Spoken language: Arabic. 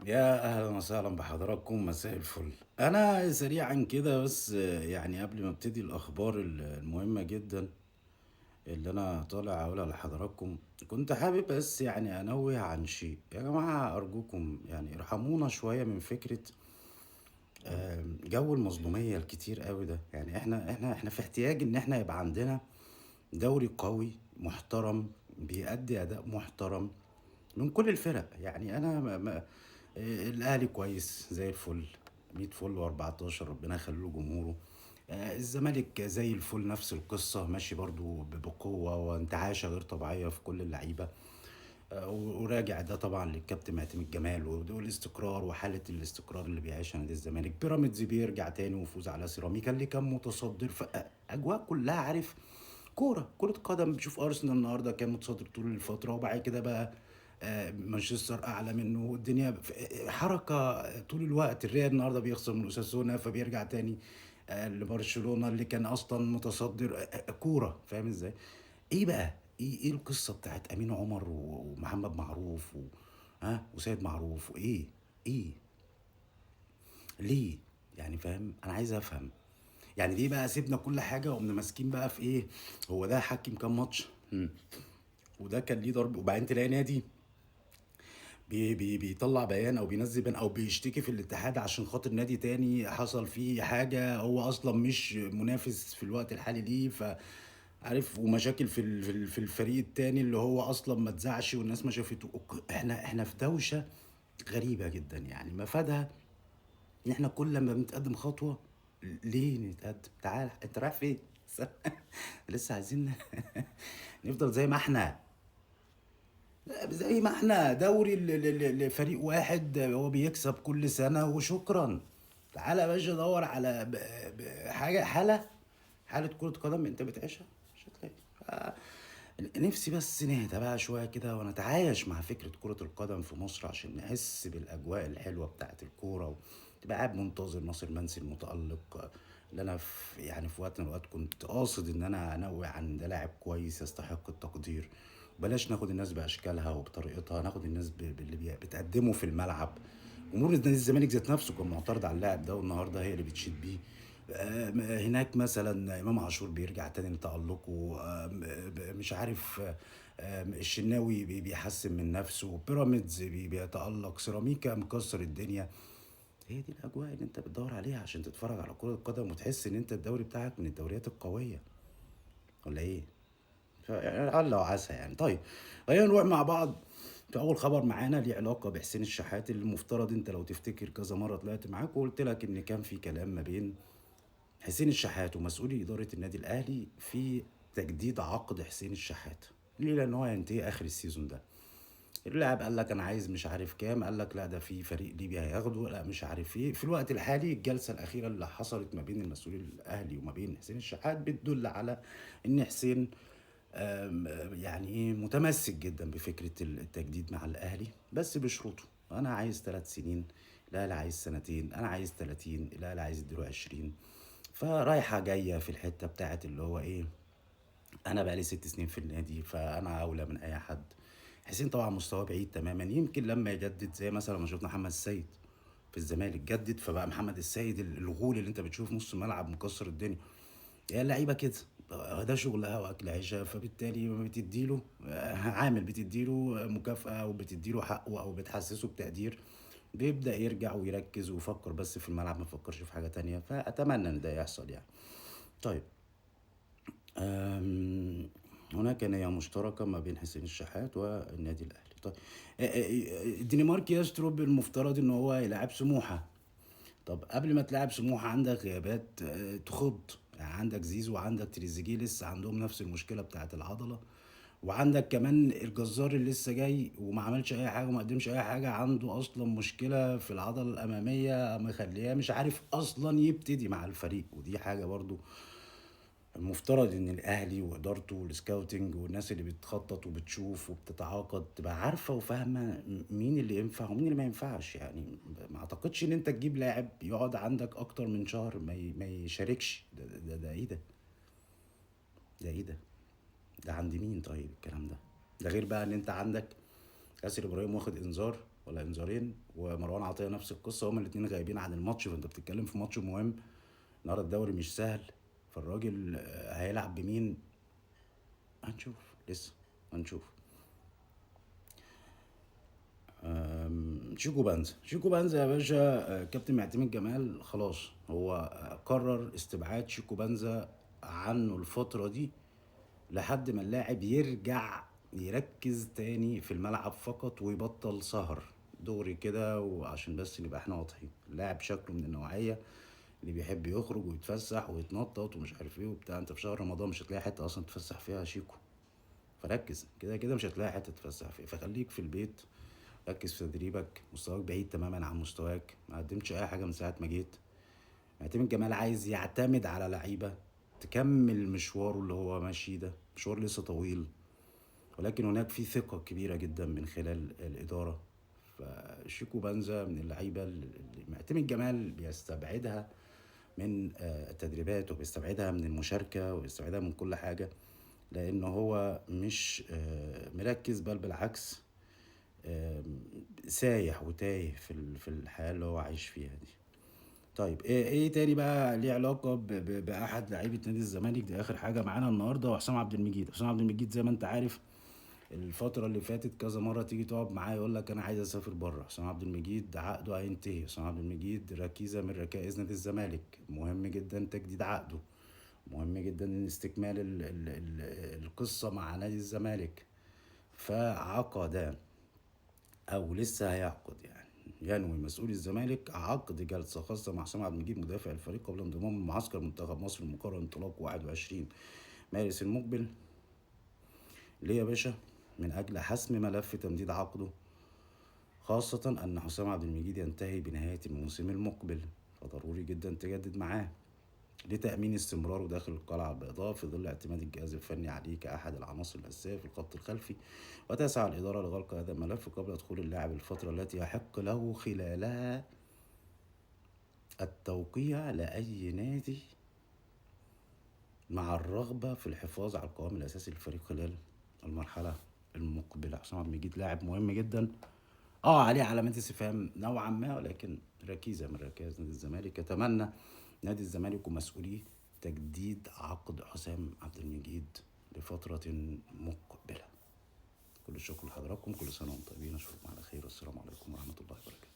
يا أهلا وسهلا بحضراتكم، مساء الفل. أنا سريعا كده بس يعني قبل ما ابتدي الأخبار المهمة جدا اللي أنا طالع أقولها لحضراتكم، كنت حابب بس يعني أنوه عن شيء. يا جماعة أرجوكم يعني ارحمونا شوية من فكرة جو المظلومية الكتير قوي ده. يعني احنا في احتياج إن احنا يبقى عندنا دوري قوي محترم بيأدي أداء محترم من كل الفرق. يعني انا الاهلي كويس زي الفل، 100 فل و14، ربنا يخلي له جمهوره. الزمالك زي الفل، نفس القصة، ماشي برضو بقوة وانتعاشة غير طبيعية في كل اللعيبة. وراجع ده طبعا للكابتن معتمد جمال والاستقرار وحالة الاستقرار اللي بيعيشها نادي الزمالك. بيراميدز بيرجع تاني ويفوز على سيراميكا اللي كان متصدر. فأجواء كلها، عارف، كرة قدم. بتشوف أرسنال النهاردة كان متصدر طول الفترة، وبعد كده بقى مانشستر أعلى منه. الدنيا حركة طول الوقت. الريال النهاردة بيخسر من أوساسونا فبيرجع تاني لبرشلونة اللي كان أصلا متصدر. كورة، فاهم ازاي؟ ايه بقى، ايه القصة بتاعت أمين عمر ومحمد معروف ها وسيد معروف ايه ليه؟ يعني فاهم، انا عايز افهم. يعني ليه بقى سيبنا كل حاجة وقمنا ماسكين بقى في ايه؟ هو ده حكم كام ماتش؟ وده كان ليه ضرب، وبعدين تلاقي نادي بيطلع بيان او بينزل بيان او بيشتكي في الاتحاد عشان خاطر نادي تاني حصل فيه حاجة هو اصلا مش منافس في الوقت الحالي ليه. عارف، ومشاكل في الفريق التاني اللي هو اصلا ما اتذاعش والناس ما شافته. احنا في دوشة غريبة جدا. يعني مفادها ان احنا كل لما بنتقدم خطوة، ليه نتقدم؟ تعال، انت رايح فين؟ لسه عايزين نفضل زي ما احنا. زي ما احنا دوري لفريق واحد هو بيكسب كل سنة وشكرا. تعالى يا باشا دور على حاجة، حالة كرة قدم انت بتعيشها مش هتلاقي. نفسي بس نهدى بقى شوية كده ونتعايش مع فكرة كرة القدم في مصر عشان نحس بالأجواء الحلوة بتاعت الكورة، وتبقى قاعد منتظر ناصر منسي المتألق اللي أنا يعني في وقت من الأوقات كنت قاصد إن أنا أنوه عن ده لاعب كويس يستحق التقدير. بلاش ناخد الناس بأشكالها وبطريقتها، ناخد الناس باللي بتقدمه في الملعب. جمهور نادي الزمالك ذات نفسه كان معترض على اللاعب ده، والنهارده هي اللي بتشيد بيه. هناك مثلا امام عاشور بيرجع تاني لتألقه. مش عارف. الشناوي بيحسن من نفسه. بيراميدز بيتألق. سيراميكا مكسر الدنيا. هي دي الاجواء اللي انت بتدور عليها عشان تتفرج على كرة قدم وتحس ان انت الدوري بتاعك من الدوريات القوية، ولا ايه؟ يعني لعل وعسى يعني. طيب، خلينا نروح مع بعض في اول خبر معانا ليه علاقه بحسين الشحات. اللي المفترض انت لو تفتكر كذا مره طلعت معاك وقلت لك ان كان في كلام ما بين حسين الشحات ومسؤولي اداره النادي الاهلي في تجديد عقد حسين الشحات. ليه؟ لان هو هينتهي اخر السيزون ده. اللاعب قال لك انا عايز مش عارف كام، قال لك لا ده في فريق ليبيا هياخده، لا مش عارف ايه. في الوقت الحالي الجلسه الاخيره اللي حصلت ما بين المسؤول الاهلي وما بين حسين الشحات بتدل على ان حسين يعني ايه متمسك جدا بفكرة التجديد مع الأهلي، بس بشروطه. أنا عايز 3 سنين، لا لا عايز سنتين. أنا عايز 30، لا لا عايز اديله 20. فرايحة جاية في الحتة بتاعت اللي هو ايه، أنا بقالي 6 سنين في النادي فأنا أولى من أي حد. حسين طبعا مستواه بعيد تماما. يمكن لما يجدد زي مثلا ما شفنا محمد السيد في الزمالك جدد، فبقى محمد السيد الغول اللي انت بتشوف نص الملعب مكسر الدنيا. هي اللعيبه كده، ده شغلها واكل عيشها. فبالتالي بتديله عامل، بتديله مكافأة وبتديله حقه او بتحسسه بتقدير، بيبدأ يرجع ويركز ويفكر بس في الملعب، ما يفكرش في حاجة تانية. فأتمنى ان ده يحصل يعني. طيب، أم، هناك نية مشتركة ما بين حسين الشحات والنادي الأهلي. طيب، الدنمارك يسترب المفترض ان هو يلعب سموحة. طب قبل ما تلعب سموحة عندك غيابات تخض. يعني عندك زيزو وعندك تريزيجيه لسه عندهم نفس المشكلة بتاعت العضلة. وعندك كمان الجزار اللي لسه جاي وما عملش اي حاجة وما قدمش اي حاجة، عنده اصلا مشكلة في العضلة الامامية مخليه مش عارف اصلا يبتدي مع الفريق. ودي حاجة برضو المفترض ان الاهلي وادارته والسكاوتنج والناس اللي بتخطط وبتشوف وبتتعاقد تبقى عارفه وفاهمه مين اللي ينفع ومين اللي ما ينفعش. يعني ما اعتقدش ان انت تجيب لاعب يقعد عندك اكتر من شهر ما يشاركش. ده ايه ده؟ ده ايه ده عند مين طيب الكلام ده؟ ده غير بقى ان انت عندك ياسر ابراهيم واخد انذار ولا انذارين، ومروان عطية نفس القصة، هما الاتنين غايبين عن الماتش. فانت بتتكلم في ماتش مهم، النهارده الدوري مش سهل. فالراجل هيلعب بمين؟ هنشوف لسه، هنشوف. شيكو بانزا يا باشا. كابتن معتمد جمال خلاص هو قرر استبعاد شيكو بانزا عنه الفترة دي لحد ما اللاعب يرجع يركز تاني في الملعب فقط ويبطل سهر دغري كده. وعشان بس نبقى احنا واضحين، اللاعب شكله من النوعية اللي بيحب يخرج ويتفسح ويتنطط ومش عارف ايه وبتاع. انت في شهر رمضان مش هتلاقي حتة اصلا تتفسح فيها يا شيكو، فركز كده كده مش هتلاقي حتة تتفسح فيها، فخليك في البيت. ركز في تدريبك، مستواك بعيد تماما عن مستواك، ما قدمتش اي حاجة من ساعة ما جيت. معتمد جمال عايز يعتمد على لعيبة تكمل مشواره اللي هو ماشي ده، مشوار لسه طويل، ولكن هناك في ثقة كبيرة جدا من خلال الإدارة. فشيكو بانزا من اللعيبة اللي معتمد جمال بيستبعدها من التدريبات، وبيستبعدها من المشاركة، وبيستبعدها من كل حاجة، لأنه هو مش مركز، بل بالعكس سايح وتايه في الحياة اللي هو عايش فيها دي. طيب ايه تاني بقى ليه علاقة بأحد لعيبة نادي الزمالك؟ دي آخر حاجة معانا النهاردة، وحسام عبد المجيد. حسام عبد المجيد زي ما انت عارف الفترة اللي فاتت كذا مرة تيجي تقعد معاه يقول لك أنا عايز أسافر بره. حسام عبد المجيد عقده هينتهي. حسام عبد المجيد ركيزة من ركائز نادي الزمالك، مهم جدا تجديد عقده، مهم جدا استكمال القصة مع نادي الزمالك. فعقد أو لسه هيعقد يعني، ينوي مسؤول الزمالك عقد جلسة خاصة مع حسام عبد المجيد مدافع الفريق قبل انضمام معسكر منتخب مصر المقرر انطلاقه 21 مارس المقبل. ليه يا باشا؟ من أجل حسم ملف تمديد عقده، خاصة أن حسام عبد المجيد ينتهي بنهاية الموسم المقبل، فضروري جدا تجدد معاه لتأمين استمراره داخل القلعة البيضاء في ظل اعتماد الجهاز الفني عليه كأحد العناصر الأساسية في الخط الخلفي. وتسعى الإدارة لغلق هذا الملف قبل دخول اللاعب الفترة التي يحق له خلالها التوقيع لأي نادي، مع الرغبة في الحفاظ على القوام الأساسي للفريق خلال المرحلة المقبلة. حسام عبد المجيد لاعب مهم جدا، عليه علامات استفهام نوعا ما، ولكن ركيزة من ركائز نادي الزمالك. يتمنى نادي الزمالك ومسؤوليه تجديد عقد حسام عبد المجيد لفترة مقبلة. كل الشكر لحضراتكم، كل سنة وانتم طيبين، اشوفكم على خير، والسلام عليكم ورحمة الله وبركاته.